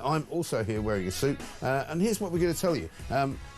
I'm also here wearing a suit, and here's what we're going to tell you.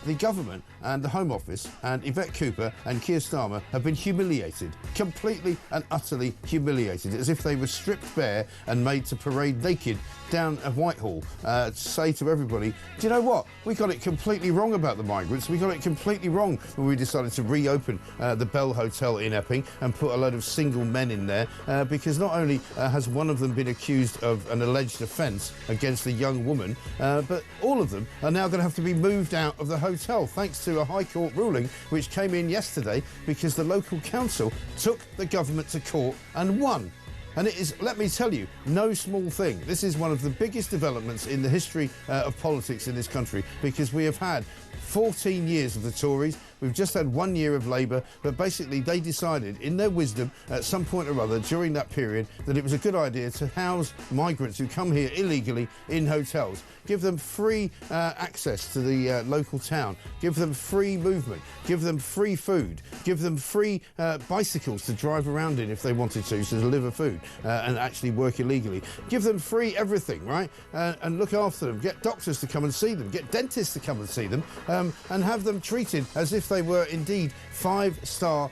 The government and the Home Office and Yvette Cooper and Keir Starmer have been humiliated, completely and utterly humiliated, as if they were stripped bare and made to parade naked down at Whitehall to say to everybody, do you know what? We got it completely wrong about the migrants. We got it completely wrong when we decided to reopen the Bell Hotel in Epping and put a load of single men in there because not only has one of them been accused of an alleged offence against a young woman, but all of them are now going to have to be moved out of the hotel thanks to a High Court ruling which came in yesterday because the local council took the government to court and won. And it is, let me tell you, no small thing. This is one of the biggest developments in the history of politics in this country because we have had 14 years of the Tories. We've just had 1 year of Labour, but basically they decided in their wisdom at some point or other during that period that it was a good idea to house migrants who come here illegally in hotels, give them free access to the local town, give them free movement, give them free food, give them free bicycles to drive around in if they wanted to deliver food and actually work illegally, give them free everything, right? And look after them, get doctors to come and see them, get dentists to come and see them, and have them treated as if they were indeed five-star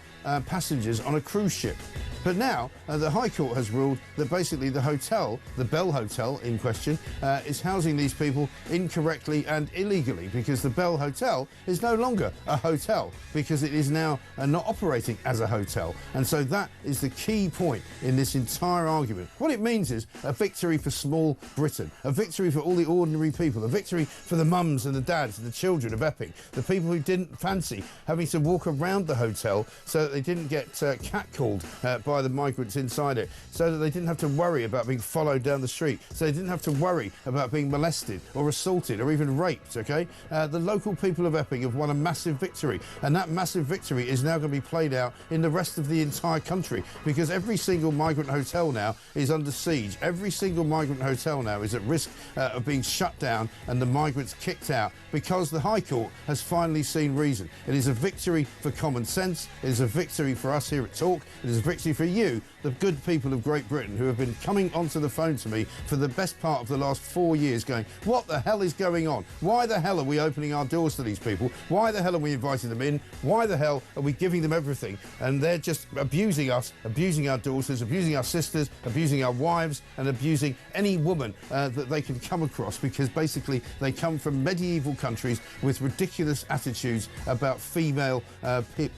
passengers on a cruise ship. But now the High Court has ruled that basically the hotel, the Bell Hotel in question, is housing these people incorrectly and illegally because the Bell Hotel is no longer a hotel because it is now not operating as a hotel. And so that is the key point in this entire argument. What it means is a victory for small Britain, a victory for all the ordinary people, a victory for the mums and the dads and the children of Epping, the people who didn't fancy having to walk around the hotel so that they didn't get catcalled by the migrants inside it, so that they didn't have to worry about being followed down the street, so they didn't have to worry about being molested or assaulted or even raped, okay? The local people of Epping have won a massive victory, and that massive victory is now going to be played out in the rest of the entire country because every single migrant hotel now is under siege. Every single migrant hotel now is at risk of being shut down and the migrants kicked out because the High Court has finally seen reason. It is a victory for common sense. It is a victory for us here at Talk. It is a victory for you, the good people of Great Britain, who have been coming onto the phone to me for the best part of the last 4 years going, what the hell is going on? Why the hell are we opening our doors to these people? Why the hell are we inviting them in? Why the hell are we giving them everything? And they're just abusing us, abusing our daughters, abusing our sisters, abusing our wives, and abusing any woman that they can come across because basically they come from medieval countries with ridiculous attitudes about female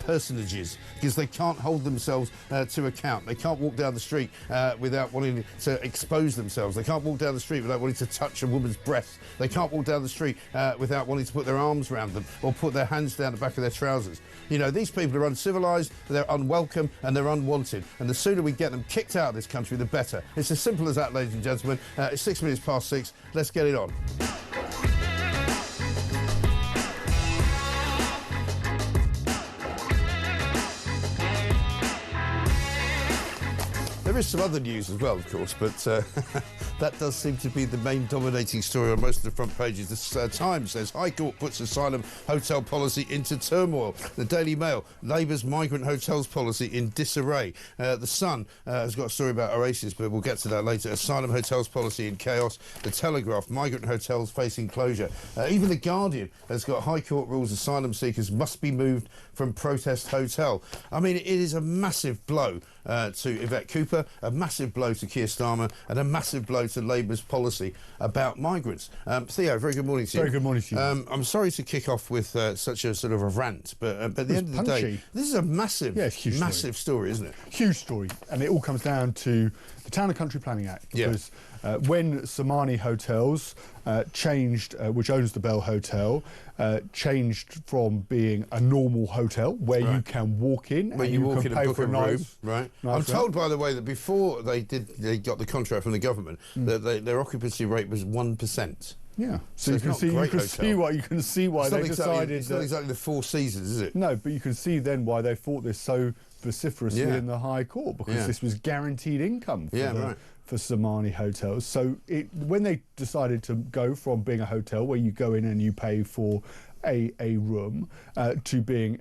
personages because they can't hold themselves to account. They can't walk down the street without wanting to expose themselves. They can't walk down the street without wanting to touch a woman's breast. They can't walk down the street without wanting to put their arms around them or put their hands down the back of their trousers. You know, these people are uncivilised, they're unwelcome and they're unwanted. And the sooner we get them kicked out of this country, the better. It's as simple as that, ladies and gentlemen. It's 6 minutes past 6. Let's get it on. There is some other news as well, of course, but that does seem to be the main dominating story on most of the front pages. The Times says High Court puts asylum hotel policy into turmoil. The Daily Mail, Labour's migrant hotels policy in disarray. The Sun has got a story about Oasis, but we'll get to that later. Asylum hotels policy in chaos. The Telegraph, migrant hotels facing closure. Even The Guardian has got High Court rules asylum seekers must be moved from protest hotel. I mean, it is a massive blow to Yvette Cooper, a massive blow to Keir Starmer, and a massive blow to Labour's policy about migrants. Theo, very good morning to you. Very good morning to you. I'm sorry to kick off with such a sort of a rant, but at the end of the day, this is a massive, massive story, isn't it? Huge story, and it all comes down to the Town and Country Planning Act. Because when Somani Hotels changed, which owns the Bell Hotel, changed from being a normal hotel where you can walk in and you can pay for a nice room. I'm told, by the way, that before they got the contract from the government, that their occupancy rate was 1%. Yeah, so you can see why they decided. It's not exactly the Four Seasons, is it? No, but you can see then why they fought this so vociferously in the High Court, because this was guaranteed income for Somani Hotels. So when they decided to go from being a hotel where you go in and you pay for a room to being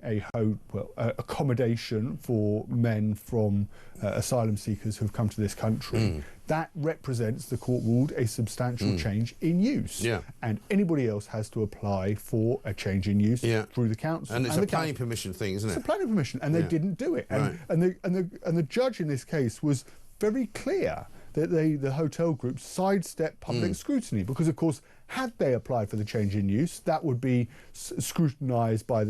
accommodation for men from asylum seekers who've come to this country. That represents, the court ruled, a substantial change in use. Yeah. And anybody else has to apply for a change in use through the council. And it's a planning permission thing, isn't it? It's a planning permission, and they didn't do it. And, and the judge in this case was very clear that the hotel group sidestepped public scrutiny, because, of course, had they applied for the change in use, that would be scrutinised by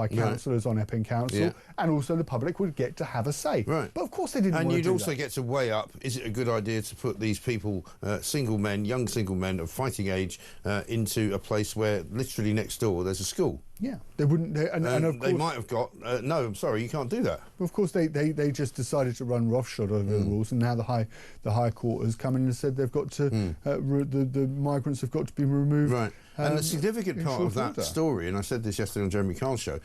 councillors on Epping Council, and also the public would get to have a say. Right. But of course they didn't want to do that. And you'd also get to weigh up, is it a good idea to put these people, single men, young single men of fighting age, into a place where literally next door there's a school? Yeah, they wouldn't. And of course, they might have got. No, I'm sorry, you can't do that. Of course, they just decided to run roughshod over the rules, and now the High Court has come in and said they've got to. The migrants have got to be removed. Right. And the significant part of that story, and I said this yesterday on Jeremy Carl's show,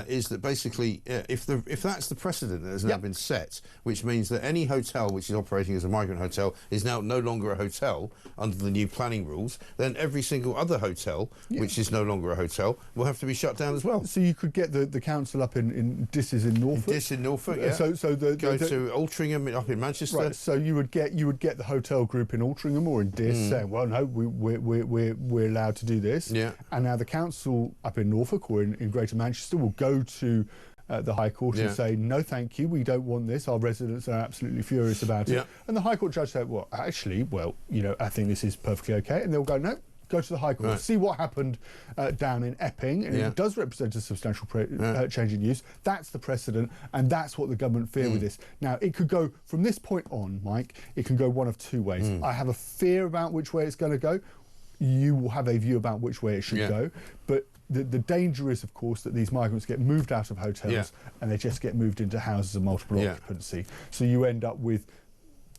is that basically, if that's the precedent that has now been set, which means that any hotel which is operating as a migrant hotel is now no longer a hotel under the new planning rules, then every single other hotel which is no longer a hotel will have to be shut down as well. So you could get the council up in Disses in Norfolk. Dis in Norfolk, yeah. So go to Altrincham up in Manchester. Right. So you would get the hotel group in Altrincham or in Dis saying, well, no, we're allowed to do this. Yeah. And now the council up in Norfolk or in Greater Manchester will go to the High Court and say, no, thank you, we don't want this. Our residents are absolutely furious about it. And the High Court judge said, well, actually, I think this is perfectly okay. And they'll go, no. Go to the High Court, see what happened down in Epping, and it does represent a substantial change in use. That's the precedent, and that's what the government fear with this. Now, it could go, from this point on, Mike, it can go one of two ways. I have a fear about which way it's going to go. You will have a view about which way it should go. But the danger is, of course, that these migrants get moved out of hotels and they just get moved into houses of multiple occupancy. So you end up with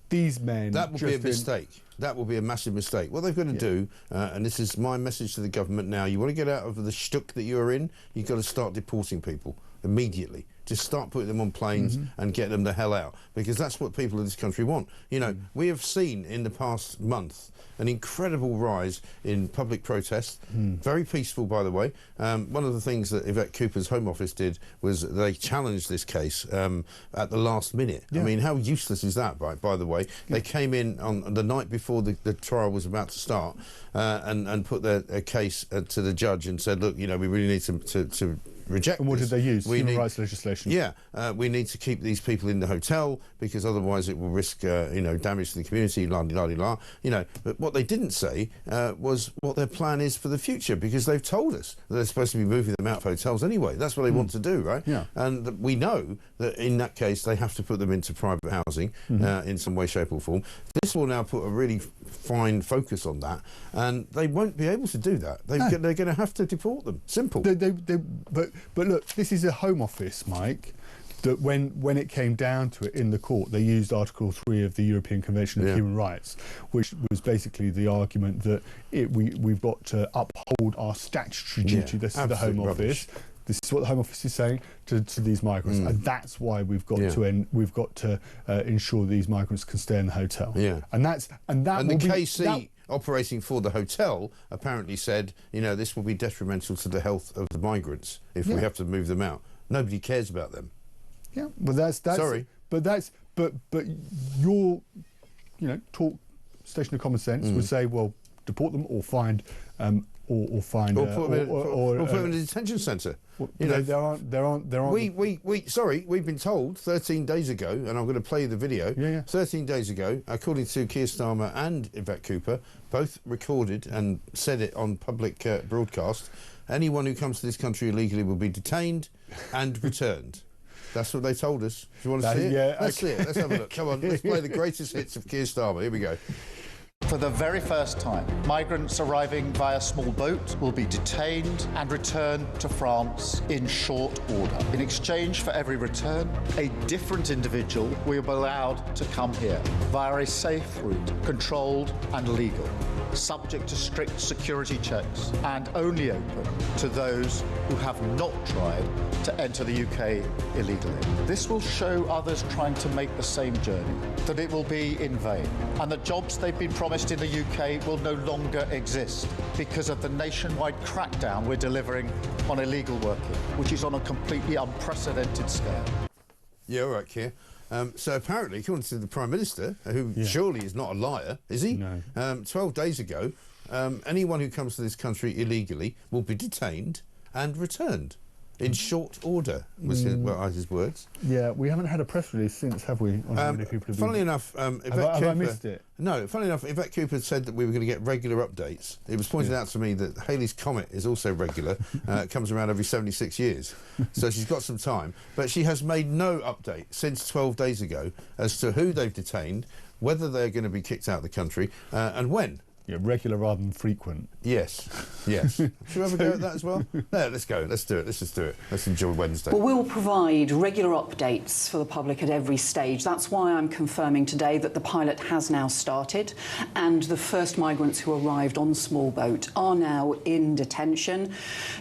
these men... That would be a mistake. That will be a massive mistake. What they've got to do, and this is my message to the government now, you want to get out of the shtuck that you're in, you've got to start deporting people immediately. Just start putting them on planes and get them the hell out, because that's what people in this country want. You know, we have seen in the past month an incredible rise in public protest, very peaceful, by the way. One of the things that Yvette Cooper's Home Office did was they challenged this case at the last minute. I mean, how useless is that, by the way? They came in on the night before the trial was about to start and put their case to the judge and said, look, you know, we really need to reject And what this. did they use? Human rights legislation? Yeah, we need to keep these people in the hotel because otherwise it will risk, damage to the community, la-di-la-di-la. You know, but what they didn't say was what their plan is for the future, because they've told us that they're supposed to be moving them out of hotels anyway. That's what they want to do, right? Yeah. And we know that in that case they have to put them into private housing in some way, shape or form. This will now put a really fine focus on that, and they won't be able to do that. They're going to have to deport them. Simple. But look, this is a Home Office, Mike, that when it came down to it in the court, they used Article 3 of the European Convention of Human Rights, which was basically the argument that we've got to uphold our statutory duty. This is the Home Office. This is what the Home Office is saying to these migrants, and that's why we've got to We've got to ensure these migrants can stay in the hotel. Yeah, and the KC operating for the hotel apparently said, you know, this will be detrimental to the health of the migrants if we have to move them out. Nobody cares about them. Yeah, but that's sorry, but your talk station of common sense would say, well, deport them or find. Or put them in a detention centre. There aren't. Sorry, we've been told 13 days ago, and I'm going to play the video. 13 days ago, according to Keir Starmer and Yvette Cooper, both recorded and said it on public broadcast. Anyone who comes to this country illegally will be detained and returned. That's what they told us. Do you want to see it? Let's see it. Let's have a look. Come on, let's play the greatest hits of Keir Starmer. Here we go. For the very first time, migrants arriving via small boat will be detained and returned to France in short order. In exchange for every return, a different individual will be allowed to come here via a safe route, controlled and legal. subject to strict security checks, and only open to those who have not tried to enter the UK illegally. This will show others trying to make the same journey that it will be in vain, and the jobs they've been promised in the UK will no longer exist because of the nationwide crackdown we're delivering on illegal working, which is on a completely unprecedented scale. Yeah, all right, Keir. So apparently, according to the Prime Minister, who surely is not a liar, is he? No. 12 days ago, anyone who comes to this country illegally will be detained and returned in short order, was his words. Yeah, we haven't had a press release since, have we? On how many people have funnily been... enough, Yvette have Cooper... I missed it? No, funnily enough, Yvette Cooper said that we were going to get regular updates. It was pointed out to me that Halley's Comet is also regular. It comes around every 76 years. So she's got some time. But she has made no update since 12 days ago as to who they've detained, whether they're going to be kicked out of the country, and when. Yeah, regular rather than frequent. Yes, yes. Should we have a go at that as well? No, let's go. Let's do it. Let's just do it. Let's enjoy Wednesday. Well, we'll provide regular updates for the public at every stage. That's why I'm confirming today that the pilot has now started and the first migrants who arrived on the small boat are now in detention.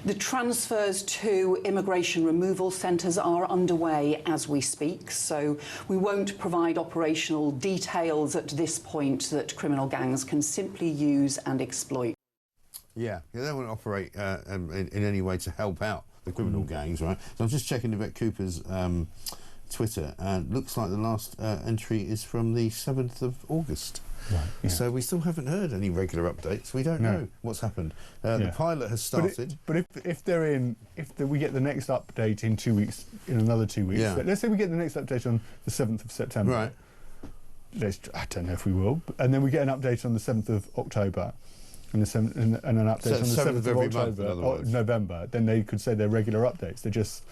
The transfers to immigration removal centres are underway as we speak, so we won't provide operational details at this point that criminal gangs can simply use and exploit. Yeah, they don't want to operate in any way to help out the criminal gangs, right? So I'm just checking Yvette Cooper's Twitter, and looks like the last entry is from the 7th of August. Right, yeah. So we still haven't heard any regular updates. We don't know what's happened. The pilot has started. But if we get the next update in 2 weeks, in another 2 weeks, let's say we get the next update on the 7th of September. Right. I don't know if we will, and then we get an update on the 7th of October, and an update on the 7th of October, November. Then they could say they're regular updates. They're just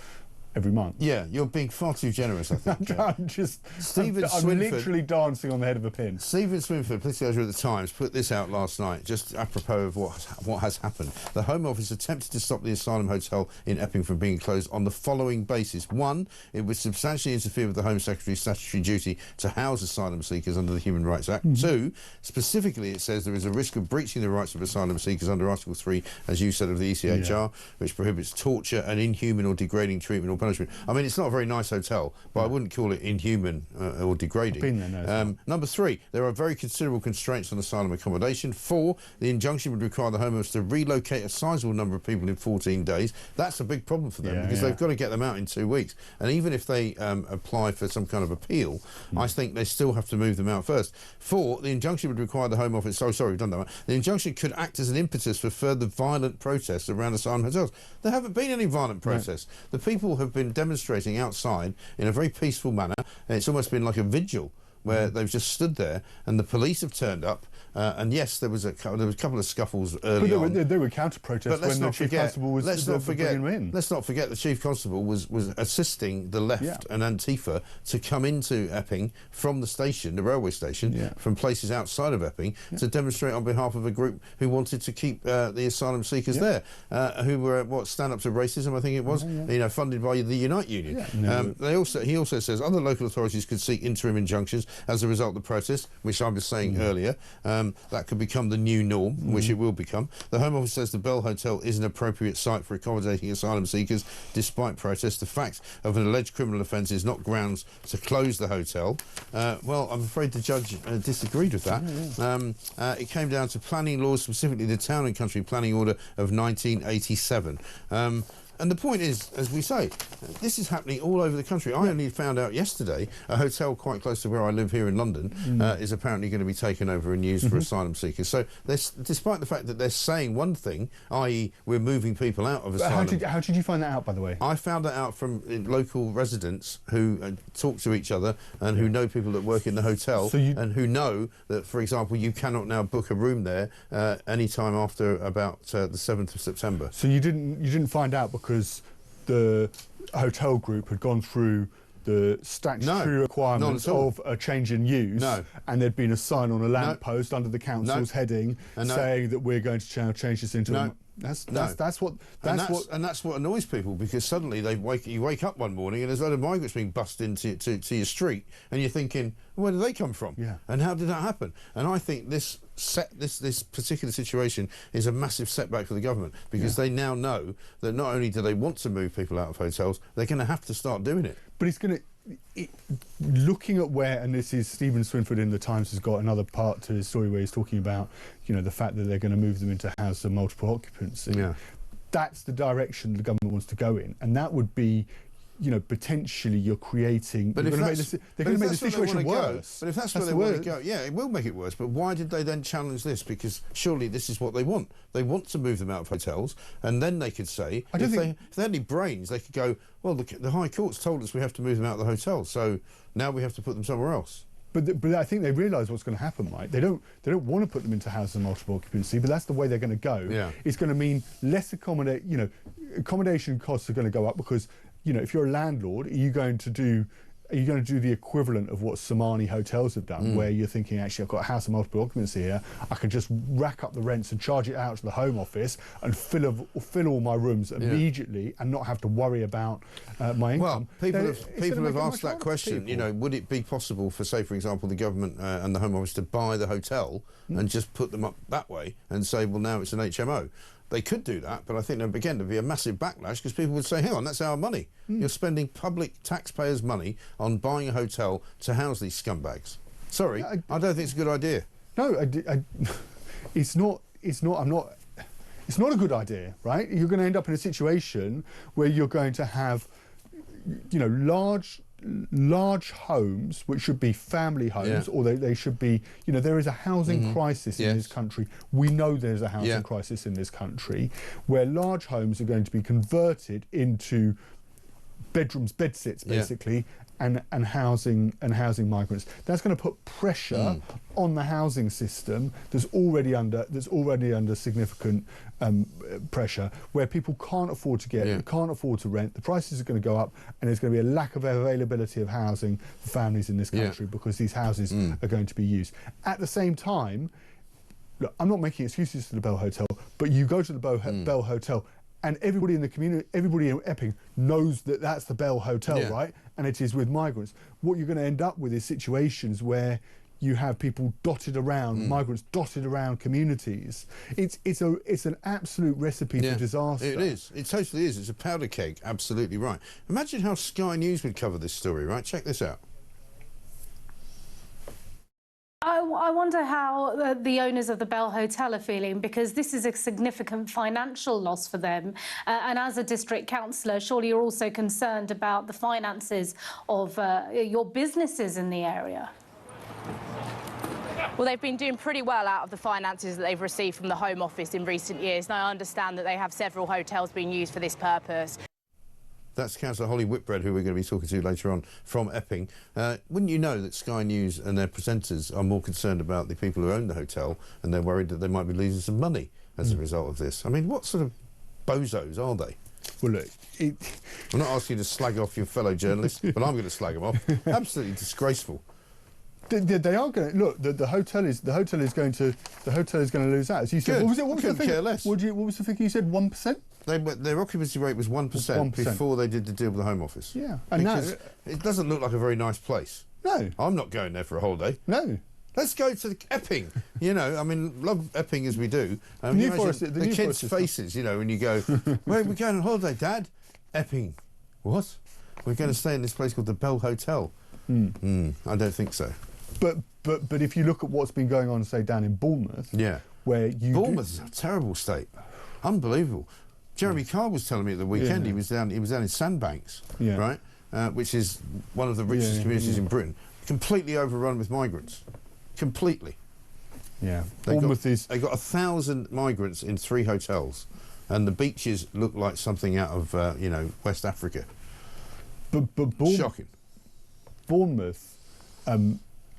every month. Yeah, you're being far too generous, I think. I'm literally dancing on the head of a pin. Stephen Swinford, political editor of The Times, put this out last night, just apropos of what has happened. The Home Office attempted to stop the Asylum Hotel in Epping from being closed on the following basis. One, it would substantially interfere with the Home Secretary's statutory duty to house asylum seekers under the Human Rights Act. Two, specifically it says there is a risk of breaching the rights of asylum seekers under Article 3, as you said, of the ECHR, which prohibits torture and inhuman or degrading treatment or punishment. I mean, it's not a very nice hotel, but I wouldn't call it inhuman or degrading. I've been there, no, number three, there are very considerable constraints on asylum accommodation. Four, the injunction would require the Home Office to relocate a sizable number of people in 14 days. That's a big problem for them because they've got to get them out in 2 weeks. And even if they apply for some kind of appeal, I think they still have to move them out first. Four, the injunction would require the Home Office... Oh, sorry, we've done that one. The injunction could act as an impetus for further violent protests around asylum hotels. There haven't been any violent protests. The people have been demonstrating outside in a very peaceful manner, and it's almost been like a vigil where they've just stood there and the police have turned up, and yes, there was a couple of scuffles early on. There were counter-protests when the Chief Constable was bringing them in. Let's not forget the Chief Constable was assisting the left and Antifa to come into Epping from the station, the railway station, from places outside of Epping to demonstrate on behalf of a group who wanted to keep the asylum seekers there, who were, Stand Up to Racism, I think it was, you know, funded by the Unite Union. He also says other local authorities could seek interim injunctions as a result of the protest, which I was saying earlier. That could become the new norm, which it will become. The Home Office says the Bell Hotel is an appropriate site for accommodating asylum seekers despite protests. The fact of an alleged criminal offence is not grounds to close the hotel. Well, I'm afraid the judge disagreed with that. It came down to planning laws, specifically the Town and Country Planning Order of 1987. And the point is, as we say, this is happening all over the country. I only found out yesterday a hotel quite close to where I live here in London is apparently going to be taken over and used for asylum seekers. So despite the fact that they're saying one thing, i.e. we're moving people out of asylum... How did you find that out, by the way? I found that out from local residents who talk to each other and who know people that work in the hotel and who know that, for example, you cannot now book a room there any time after about the 7th of September. So you didn't find out because the hotel group had gone through the statutory requirements of a change in use, and there'd been a sign on a lamp post under the council's heading saying that we're going to change this into That's what annoys people, because suddenly you wake up one morning and there's a load of migrants being bussed into your street, and you're thinking, where did they come from? Yeah. And how did that happen? And I think this particular situation is a massive setback for the government, because they now know that not only do they want to move people out of hotels, they're going to have to start doing it. But looking at where, and this is Stephen Swinford in the Times has got another part to his story where he's talking about, you know, the fact that they're going to move them into houses of multiple occupancy. Yeah. That's the direction the government wants to go in, and that would be, you know, potentially you're creating. But they're going to make the situation worse. But if that's where they want to go, yeah, it will make it worse. But why did they then challenge this? Because surely this is what they want. They want to move them out of hotels, and then they could say, if they had any brains, they could go, well, the High Court's told us we have to move them out of the hotel, so now we have to put them somewhere else. But I think they realise what's going to happen, right? They don't want to put them into houses of multiple occupancy, but that's the way they're going to go. Yeah. It's going to mean less accommodation costs are going to go up, because, you know, if you're a landlord, are you going to do the equivalent of what Somani hotels have done, where you're thinking, actually, I've got a house of multiple occupancy here, I can just rack up the rents and charge it out to the Home Office and fill all my rooms immediately and not have to worry about my income? Well, people have asked that question. You know, would it be possible for, say, for example, the government and the Home Office to buy the hotel and just put them up that way and say, well, now it's an HMO? They could do that, but I think, again, there'd be a massive backlash, because people would say, hang on, that's our money. You're spending public taxpayers' money on buying a hotel to house these scumbags. Sorry, I don't think it's a good idea. No, it's not a good idea, right? You're going to end up in a situation where you're going to have, you know, large homes, which should be family homes, or they should be, you know, there is a housing crisis in this country. We know there's a housing crisis in this country, where large homes are going to be converted into bedrooms, bedsits, basically, and housing migrants. That's going to put pressure on the housing system that's already under significant pressure, where people can't afford to can't afford to rent. The prices are going to go up, and there's going to be a lack of availability of housing for families in this country, because these houses are going to be used. At the same time, look, I'm not making excuses to the Bell Hotel, but you go to the Bell Hotel, and everybody in the community, everybody in Epping knows that that's the Bell Hotel, right? And it is with migrants. What you're going to end up with is situations where you have people dotted around, migrants dotted around communities. It's an absolute recipe for disaster. It is. It totally is. It's a powder keg. Absolutely right. Imagine how Sky News would cover this story, right? Check this out. I wonder how the owners of the Bell Hotel are feeling, because this is a significant financial loss for them. And as a district councillor, surely you're also concerned about the finances of your businesses in the area. Well, they've been doing pretty well out of the finances that they've received from the Home Office in recent years. And I understand that they have several hotels being used for this purpose. That's Councillor Holly Whitbread, who we're going to be talking to later on, from Epping. Wouldn't you know that Sky News and their presenters are more concerned about the people who own the hotel, and they're worried that they might be losing some money as a result of this? I mean, what sort of bozos are they? Well, look, I'm not asking you to slag off your fellow journalists, but I'm going to slag them off. Absolutely disgraceful. They are going to look. The hotel is going to lose out. As you said, Good. What was the figure? Care less. What was the figure you said? 1%. Their occupancy rate was 1% before they did the deal with the Home Office. Yeah, and because it doesn't look like a very nice place. No, I'm not going there for a holiday. No. Let's go to Epping. You know, I mean, love Epping as we do. The New Forest, the kids' faces, you know, when you go, where are we going on holiday, Dad? Epping. What? We're going to stay in this place called the Bell Hotel. I don't think so. But if you look at what's been going on, say, down in Bournemouth, where Bournemouth is a terrible state, unbelievable. Jeremy Carr was telling me at the weekend he was down in Sandbanks, right, which is one of the richest communities in Britain, completely overrun with migrants, completely. Yeah, they got 1,000 migrants in 3 hotels, and the beaches look like something out of you know, West Africa. But shocking. Bournemouth.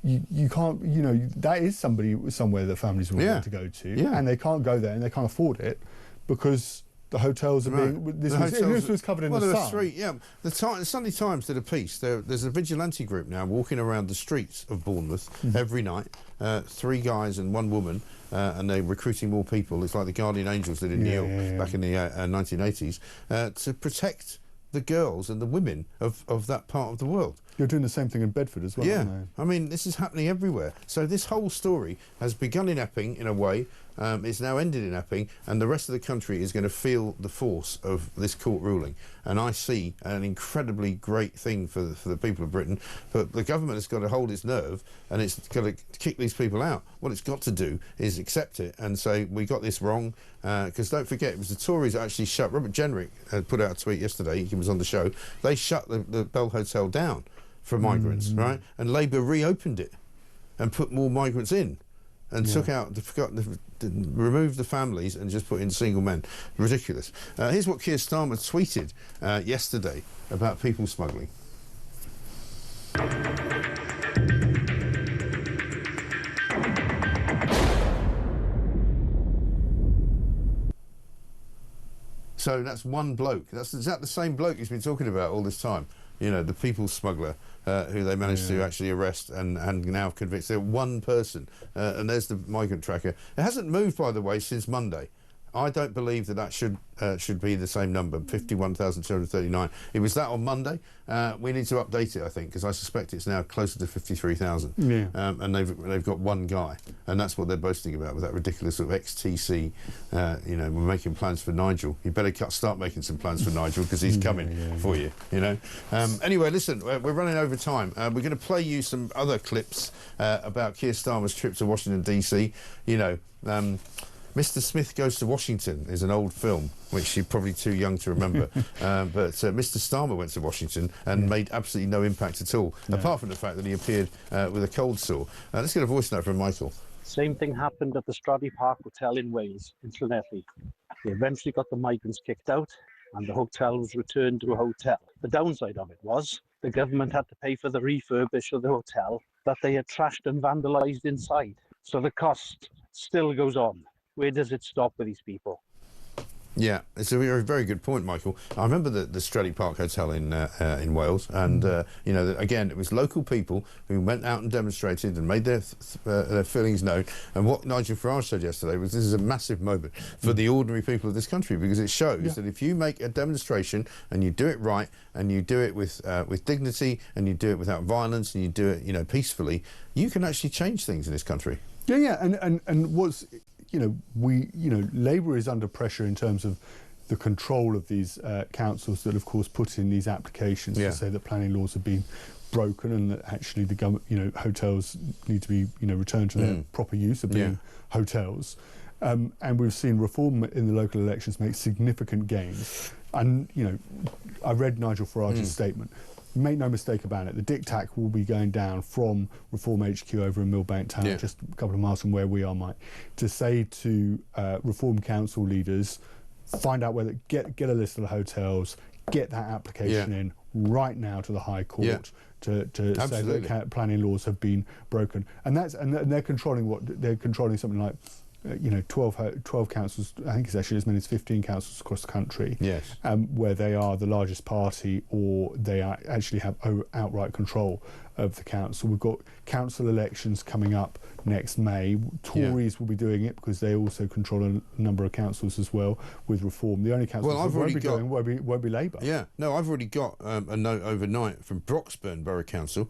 You can't, you know, that is somewhere that families will want to go to, and they can't go there and they can't afford it because the hotels are being... This was covered in the Sun. Three, yeah. The Sunday Times did a piece. There's a vigilante group now walking around the streets of Bournemouth every night. 3 guys and 1 woman, and they're recruiting more people. It's like the Guardian Angels did in New York back in the 1980s, to protect the girls and the women of that part of the world. You're doing the same thing in Bedford as well, yeah. aren't you? I mean, this is happening everywhere. So this whole story has begun in Epping, in a way. It's now ended in Epping, and the rest of the country is going to feel the force of this court ruling. And I see an incredibly great thing for the people of Britain, but the government has got to hold its nerve, and it's got to kick these people out. What it's got to do is accept it and say, we got this wrong, because don't forget, it was the Tories that actually shut... Robert Jenrick had put out a tweet yesterday, he was on the show, they shut the Bell Hotel down for migrants, right? And Labour reopened it and put more migrants in and took out, removed the families and just put in single men. Ridiculous. Here's what Keir Starmer tweeted yesterday about people smuggling. So that's one bloke. Is that the same bloke he's been talking about all this time? You know, the people smuggler who they managed to actually arrest and now convict. They're one person, and there's the migrant tracker. It hasn't moved, by the way, since Monday. I don't believe that should be the same number, 51,239. It was that on Monday. We need to update it, I think, because I suspect it's now closer to 53,000. Yeah. And they've got one guy, and that's what they're boasting about with that ridiculous sort of XTC. You know, we're making plans for Nigel. You better start making some plans for Nigel because he's coming for you. You know. Anyway, listen, we're running over time. We're going to play you some other clips about Keir Starmer's trip to Washington DC. You know. Mr. Smith Goes to Washington is an old film, which you're probably too young to remember. But Mr. Starmer went to Washington and made absolutely no impact at all, apart from the fact that he appeared with a cold sore. Let's get a voice note from Michael. Same thing happened at the Stradey Park Hotel in Wales, in Llanelli. They eventually got the migrants kicked out and the hotel was returned to a hotel. The downside of it was the government had to pay for the refurbish of the hotel that they had trashed and vandalised inside. So the cost still goes on. Where does it stop with these people? Yeah, it's a very, very good point, Michael. I remember the Stradey Park Hotel in Wales, and you know, again, it was local people who went out and demonstrated and made their feelings known. And what Nigel Farage said yesterday was, this is a massive moment for the ordinary people of this country, because it shows that if you make a demonstration and you do it right, and you do it with dignity, and you do it without violence, and you do it, you know, peacefully, you can actually change things in this country. Yeah, and what's... You know, Labour is under pressure in terms of the control of these councils that, of course, put in these applications to say that planning laws have been broken and that actually the government, you know, hotels need to be, you know, returned to their proper use of being hotels. And we've seen reform in the local elections make significant gains. And, you know, I read Nigel Farage's statement. Make no mistake about it, the diktat will be going down from Reform HQ over in Millbank Town, just a couple of miles from where we are, Mike, to say to Reform Council leaders, find out whether, get a list of the hotels, get that application in right now to the High Court to say that planning laws have been broken. And they're controlling something like, you know, 12 councils, I think it's actually as many as 15 councils across the country, where they are the largest party or they actually have outright control of the council. We've got council elections coming up next May. Tories will be doing it because they also control a number of councils as well with reform. The only councils that won't be Labour. Yeah, no, I've already got a note overnight from Broxburn Borough Council,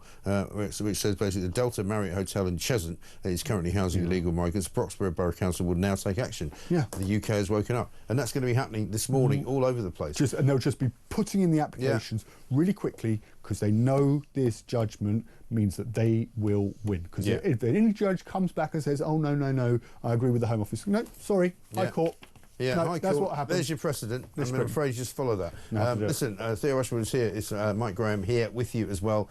which says basically the Delta Marriott Hotel in Cheshunt is currently housing illegal migrants. Broxburn Borough Council would now take action. Yeah. The UK has woken up. And that's going to be happening this morning all over the place. And they'll just be putting in the applications really quickly because they know this judgment means that they will win. Because if any judge comes back and says, oh, no, I agree with the Home Office. No, sorry, High Court. Yeah, no, that's what happens. There's your precedent. I'm afraid you just follow that. Listen, Theo Ashwood is here. It's Mike Graham here with you as well.